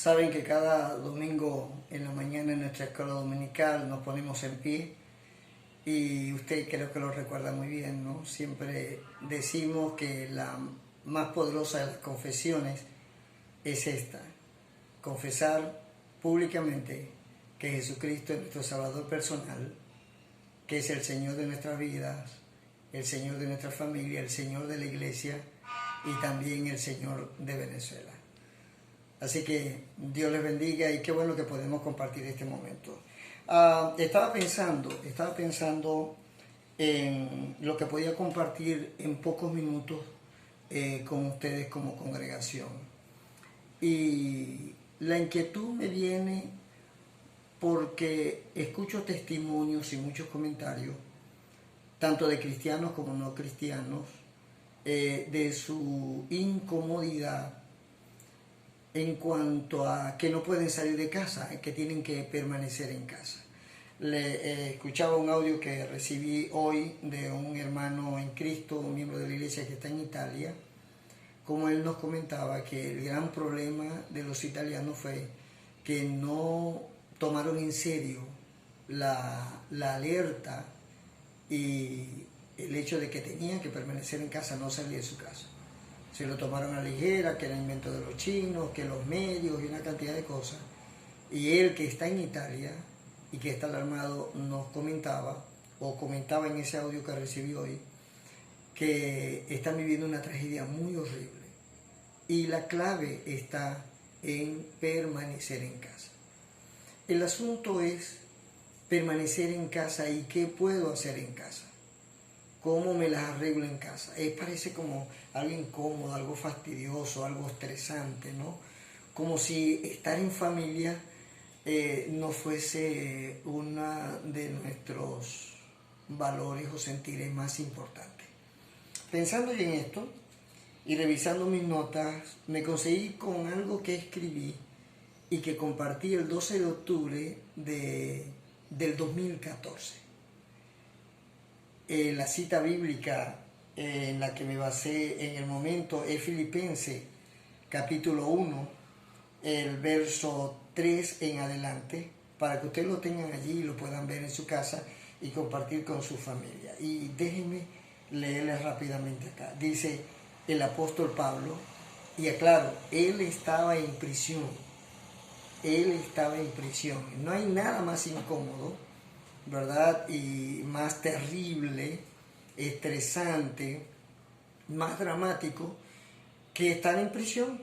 Saben que cada domingo en la mañana en nuestra escuela dominical nos ponemos en pie y usted creo que lo recuerda muy bien, ¿no? Siempre decimos que la más poderosa de las confesiones es esta: confesar públicamente que Jesucristo es nuestro Salvador personal, que es el Señor de nuestras vidas, el Señor de nuestra familia, el Señor de la iglesia y también el Señor de Venezuela. Así que Dios les bendiga y qué bueno que podemos compartir este momento. Estaba pensando en lo que podía compartir en pocos minutos con ustedes como congregación. Y la inquietud me viene porque escucho testimonios y muchos comentarios, tanto de cristianos como no cristianos, de su incomodidad en cuanto a que no pueden salir de casa, que tienen que permanecer en casa. Escuchaba un audio que recibí hoy de un hermano en Cristo, un miembro de la iglesia que está en Italia, como él nos comentaba que el gran problema de los italianos fue que no tomaron en serio la alerta y el hecho de que tenían que permanecer en casa, no salir de su casa. Se lo tomaron a la ligera, que era invento de los chinos, que los medios y una cantidad de cosas. Y él, que está en Italia y que está alarmado, nos comentaba en ese audio que recibí hoy, que están viviendo una tragedia muy horrible. Y la clave está en permanecer en casa. El asunto es permanecer en casa y qué puedo hacer en casa. ¿Cómo me las arreglo en casa? Parece como algo incómodo, algo fastidioso, algo estresante, ¿no? Como si estar en familia no fuese uno de nuestros valores o sentires más importantes. Pensando en esto y revisando mis notas, me conseguí con algo que escribí y que compartí el 12 de octubre del 2014. La cita bíblica en la que me basé en el momento es Filipenses capítulo 1, el verso 3 en adelante, para que ustedes lo tengan allí y lo puedan ver en su casa y compartir con su familia. Y déjenme leerles rápidamente acá. Dice el apóstol Pablo, y aclaro, él estaba en prisión. No hay nada más incómodo, ¿verdad? Y más terrible, estresante, más dramático que estar en prisión.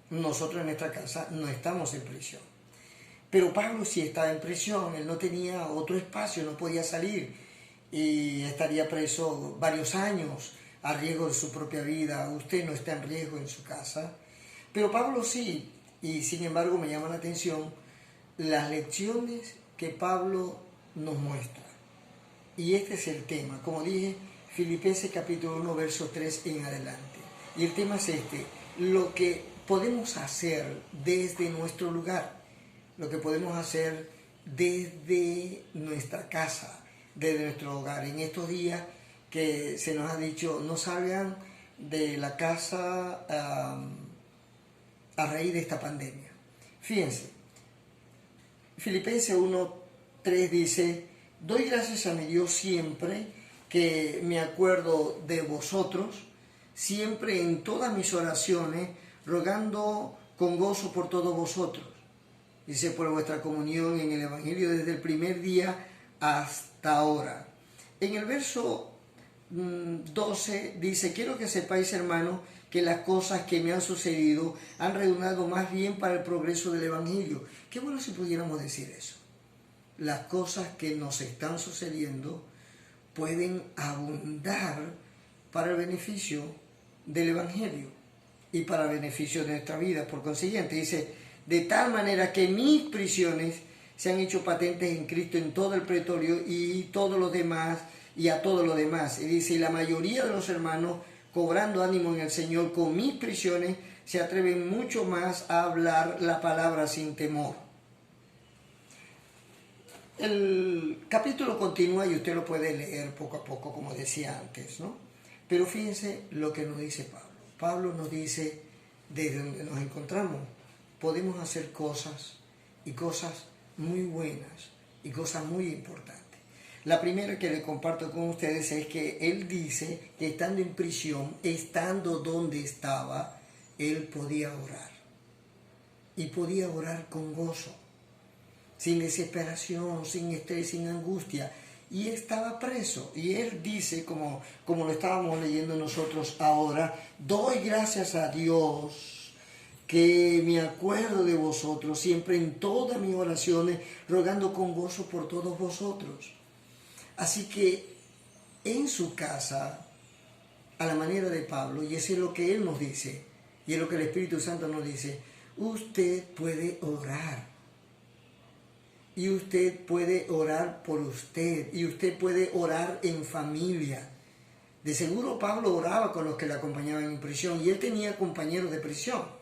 Nosotros en nuestra casa no estamos en prisión. Pero Pablo sí estaba en prisión, él no tenía otro espacio, no podía salir y estaría preso varios años a riesgo de su propia vida. Usted no está en riesgo en su casa, pero Pablo sí, y sin embargo me llama la atención las lecciones que Pablo nos muestra. Y este es el tema, como dije, Filipenses capítulo 1, verso 3 en adelante. Y el tema es este: lo que podemos hacer desde nuestro lugar, lo que podemos hacer desde nuestra casa, desde nuestro hogar. En estos días que se nos ha dicho, no salgan de la casa a raíz de esta pandemia. Fíjense, Filipenses 1:3 dice: doy gracias a mi Dios siempre que me acuerdo de vosotros, siempre en todas mis oraciones, rogando con gozo por todos vosotros. Dice, por vuestra comunión en el Evangelio desde el primer día hasta ahora. En el verso 12 dice: quiero que sepáis, hermanos, que las cosas que me han sucedido han redundado más bien para el progreso del Evangelio. Qué bueno si pudiéramos decir eso. Las cosas que nos están sucediendo pueden abundar para el beneficio del Evangelio y para el beneficio de nuestra vida. Por consiguiente, dice, de tal manera que mis prisiones se han hecho patentes en Cristo en todo el pretorio y todos los demás, y a todos los demás. Y dice, y la mayoría de los hermanos, cobrando ánimo en el Señor con mis prisiones, se atreven mucho más a hablar la palabra sin temor. El capítulo continúa y usted lo puede leer poco a poco, como decía antes, ¿no? Pero fíjense lo que nos dice Pablo. Pablo nos dice desde donde nos encontramos. podemos hacer cosas y cosas muy buenas y cosas muy importantes. La primera que le comparto con ustedes es que él dice que estando en prisión, estando donde estaba, él podía orar. Y podía orar con gozo, sin desesperación, sin estrés, sin angustia. Y estaba preso. Y él dice, como lo estábamos leyendo nosotros ahora, doy gracias a Dios que me acuerdo de vosotros siempre en todas mis oraciones, rogando con gozo por todos vosotros. Así que en su casa, a la manera de Pablo, y eso es lo que él nos dice, y es lo que el Espíritu Santo nos dice, usted puede orar. Y usted puede orar por usted, y usted puede orar en familia. De seguro Pablo oraba con los que le acompañaban en prisión, y él tenía compañeros de prisión.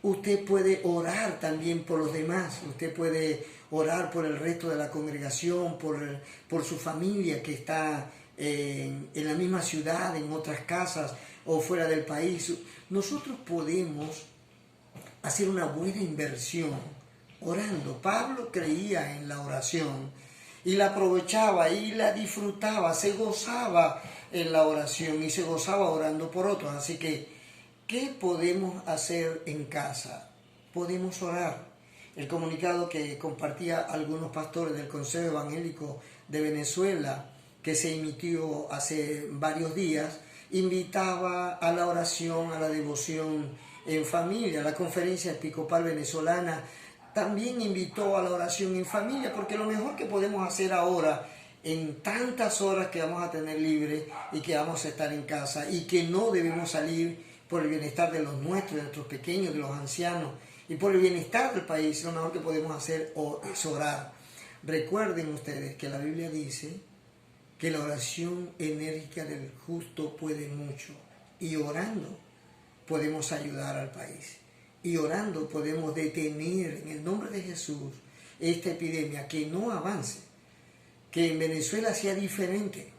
Usted puede orar también por los demás, usted puede orar por el resto de la congregación, por su familia que está en la misma ciudad, en otras casas o fuera del país. Nosotros podemos hacer una buena inversión orando. Pablo creía en la oración y la aprovechaba y la disfrutaba, se gozaba en la oración y se gozaba orando por otros. Así que, ¿qué podemos hacer en casa? Podemos orar. El comunicado que compartía algunos pastores del Consejo Evangélico de Venezuela, que se emitió hace varios días, invitaba a la oración, a la devoción en familia. La Conferencia Episcopal Venezolana también invitó a la oración en familia, porque lo mejor que podemos hacer ahora, en tantas horas que vamos a tener libre y que vamos a estar en casa y que no debemos salir por el bienestar de los nuestros, de nuestros pequeños, de los ancianos y por el bienestar del país, lo mejor que podemos hacer es orar. Recuerden ustedes que la Biblia dice que la oración enérgica del justo puede mucho, y orando podemos ayudar al país, y orando podemos detener en el nombre de Jesús esta epidemia, que no avance, que en Venezuela sea diferente.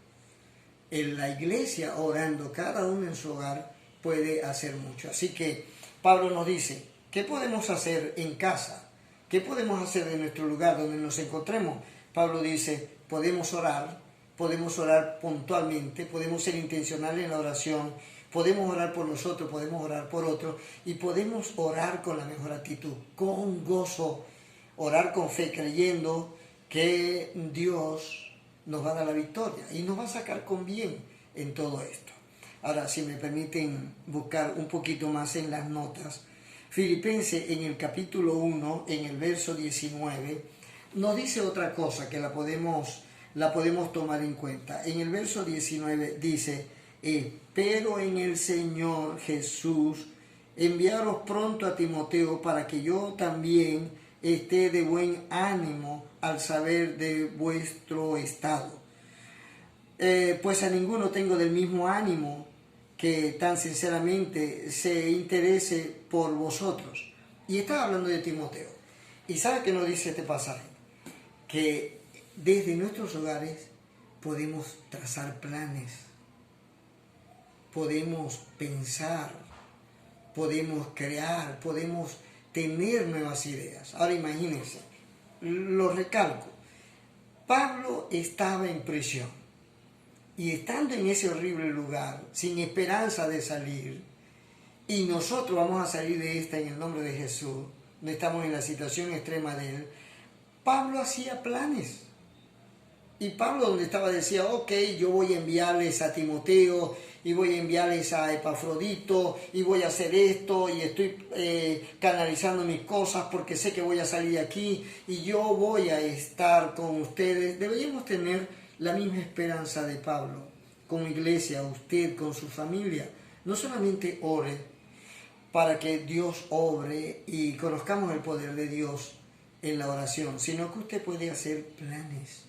En la iglesia orando, cada uno en su hogar, puede hacer mucho. Así que Pablo nos dice, ¿qué podemos hacer en casa? ¿Qué podemos hacer en nuestro lugar donde nos encontremos? Pablo dice, podemos orar puntualmente, podemos ser intencionales en la oración, podemos orar por nosotros, podemos orar por otros, y podemos orar con la mejor actitud, con gozo, orar con fe, creyendo que Dios nos va a dar la victoria y nos va a sacar con bien en todo esto. Ahora, si me permiten buscar un poquito más en las notas, Filipenses en el capítulo 1, en el verso 19, nos dice otra cosa que la podemos tomar en cuenta. En el verso 19 dice, pero en el Señor Jesús enviaros pronto a Timoteo para que yo también esté de buen ánimo al saber de vuestro estado. Pues a ninguno tengo del mismo ánimo que tan sinceramente se interese por vosotros. Y estaba hablando de Timoteo. ¿Y sabe qué nos dice este pasaje? Que desde nuestros hogares podemos trazar planes, podemos pensar, podemos crear, podemos tener nuevas ideas. Ahora imagínense, lo recalco, Pablo estaba en prisión y estando en ese horrible lugar, sin esperanza de salir, y nosotros vamos a salir de esta en el nombre de Jesús, no estamos en la situación extrema de él, Pablo hacía planes. Y Pablo donde estaba decía, ok, yo voy a enviarles a Timoteo y voy a enviarles a Epafrodito y voy a hacer esto y estoy canalizando mis cosas porque sé que voy a salir de aquí y yo voy a estar con ustedes. Deberíamos tener la misma esperanza de Pablo, como iglesia, usted, con su familia. No solamente ore para que Dios obre y conozcamos el poder de Dios en la oración, sino que usted puede hacer planes.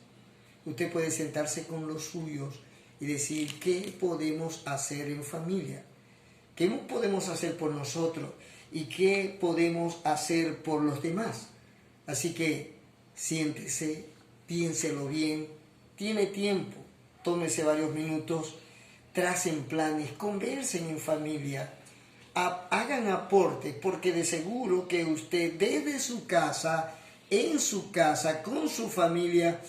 Usted puede sentarse con los suyos y decir, ¿qué podemos hacer en familia? ¿Qué podemos hacer por nosotros? ¿Y qué podemos hacer por los demás? Así que siéntese, piénselo bien, tiene tiempo, tómese varios minutos, tracen planes, conversen en familia, hagan aporte, porque de seguro que usted desde su casa, en su casa, con su familia,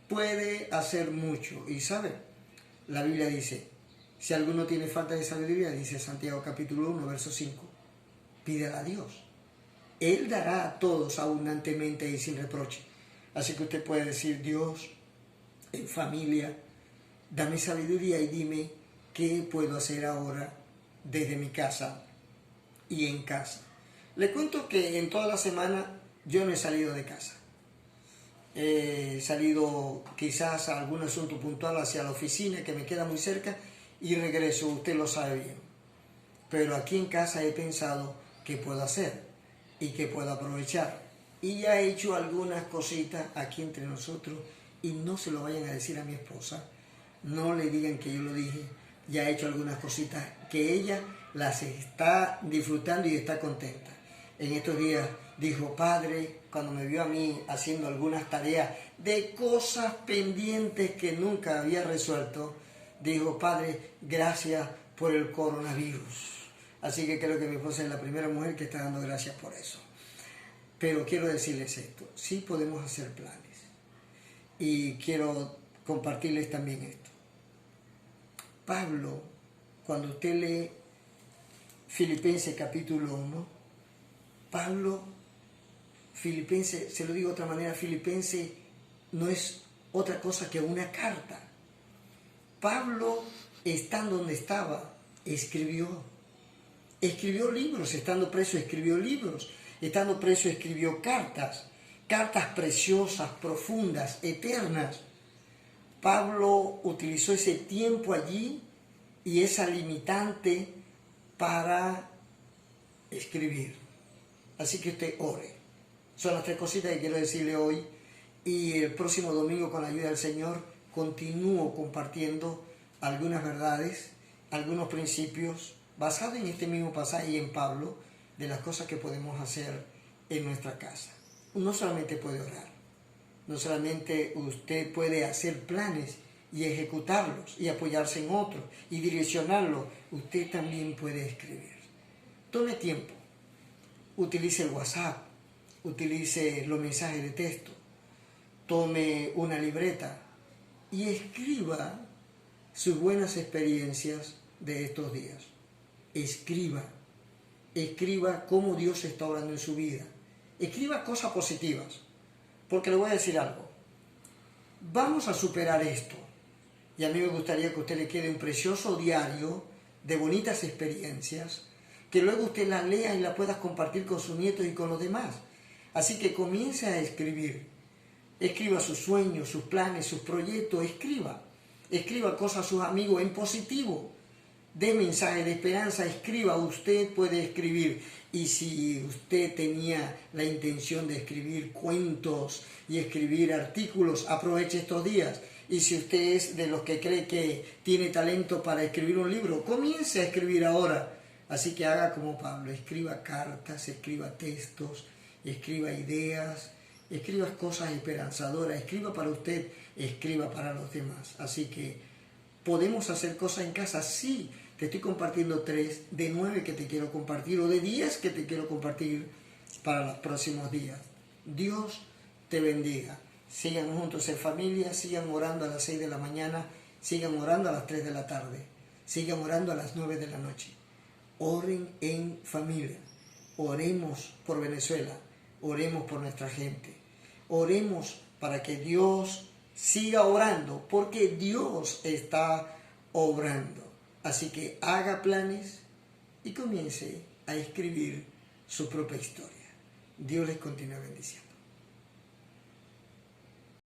puede hacer mucho. Y sabe, la Biblia dice, si alguno tiene falta de sabiduría, dice Santiago capítulo 1, verso 5, pídela a Dios. Él dará a todos abundantemente y sin reproche. Así que usted puede decir, Dios, en familia, dame sabiduría y dime qué puedo hacer ahora desde mi casa y en casa. Le cuento que en toda la semana yo no he salido de casa. He salido quizás a algún asunto puntual hacia la oficina que me queda muy cerca y regreso, usted lo sabe bien. Pero aquí en casa he pensado qué puedo hacer y qué puedo aprovechar. Y ya he hecho algunas cositas aquí entre nosotros y no se lo vayan a decir a mi esposa. No le digan que yo lo dije. Ya he hecho algunas cositas que ella las está disfrutando y está contenta. En estos días dijo, padre, cuando me vio a mí haciendo algunas tareas de cosas pendientes que nunca había resuelto, dijo, padre, gracias por el coronavirus. Así que creo que mi esposa es la primera mujer que está dando gracias por eso. Pero quiero decirles esto, sí podemos hacer planes. Y quiero compartirles también esto. Pablo, cuando usted lee Filipenses capítulo 1, Pablo, Filipenses, se lo digo de otra manera, Filipenses no es otra cosa que una carta. Pablo, estando donde estaba, escribió libros, estando preso escribió libros, estando preso escribió cartas preciosas, profundas, eternas. Pablo utilizó ese tiempo allí y esa limitante para escribir. Así que usted ore. Son las tres cositas que quiero decirle hoy. Y el próximo domingo, con la ayuda del Señor, continúo compartiendo algunas verdades, algunos principios basados en este mismo pasaje y en Pablo, de las cosas que podemos hacer en nuestra casa. No solamente puede orar, no solamente usted puede hacer planes y ejecutarlos y apoyarse en otros y direccionarlos, usted también puede escribir. Tome tiempo, utilice el WhatsApp, utilice los mensajes de texto, tome una libreta y escriba sus buenas experiencias de estos días. Escriba cómo Dios está obrando en su vida. Escriba cosas positivas, porque le voy a decir algo. Vamos a superar esto. Y a mí me gustaría que a usted le quede un precioso diario de bonitas experiencias, que luego usted las lea y las pueda compartir con sus nietos y con los demás. Así que comience a escribir. Escriba sus sueños, sus planes, sus proyectos. Escriba cosas a sus amigos en positivo. Dé mensajes de esperanza, escriba, usted puede escribir. Y si usted tenía la intención de escribir cuentos y escribir artículos, aproveche estos días. Y si usted es de los que cree que tiene talento para escribir un libro, comience a escribir ahora. Así que haga como Pablo, escriba cartas, escriba textos, escriba ideas, escriba cosas esperanzadoras, escriba para usted, escriba para los demás. Así que podemos hacer cosas en casa, sí. Te estoy compartiendo 3 de 9 que te quiero compartir o de 10 que te quiero compartir para los próximos días. Dios te bendiga. Sigan juntos en familia, sigan orando a las 6 de la mañana, sigan orando a las 3 de la tarde, sigan orando a las 9 de la noche. Oren en familia. Oremos por Venezuela, oremos por nuestra gente. Oremos para que Dios siga orando, porque Dios está obrando. Así que haga planes y comience a escribir su propia historia. Dios les continúe bendiciendo.